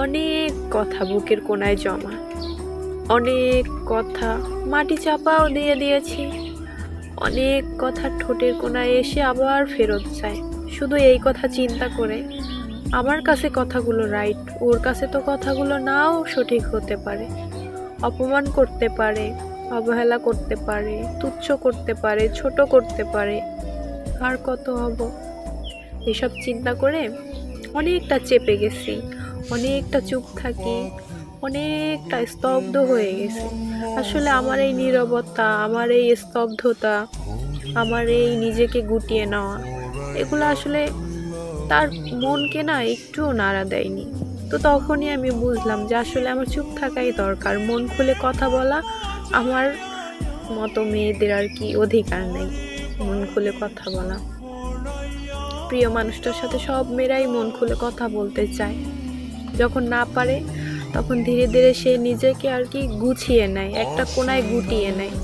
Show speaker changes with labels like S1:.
S1: অনেক কথা বুকের কোণায় জমা, অনেক কথা মাটি চাপাও দিয়ে দিয়েছি, অনেক কথা ঠোঁটের কোণায় এসে আবার ফেরত যায়। শুধু এই কথা চিন্তা করে, আমার কাছে কথাগুলো রাইট, ওর কাছে তো কথাগুলো নাও সঠিক হতে পারে। অপমান করতে পারে, অবহেলা করতে পারে, তুচ্ছ করতে পারে, ছোট করতে পারে, আর কত হব। এসব চিন্তা করে অনেকটা চেপে গেছি, অনেকটা চুপ থাকি, অনেকটা স্তব্ধ হয়ে গেছি। আসলে আমার এই নীরবতা, আমার এই স্তব্ধতা, আমার এই নিজেকে গুটিয়ে নেওয়া, এগুলো আসলে তার মনকে না একটুও নাড়া দেয়নি। তো তখনই আমি বুঝলাম যে আসলে আমার চুপ থাকাই দরকার। মন খুলে কথা বলা আমার মতো মেয়েদের আর কি অধিকার নেই মন খুলে কথা বলা। প্রিয় মানুষটার সাথে সব মেয়েরাই মন খুলে কথা বলতে চায়, যখন না পারে তখন ধীরে ধীরে সে নিজেকে আর কি গুছিয়ে নেয়, একটা কোণায় গুটিয়ে নেয়।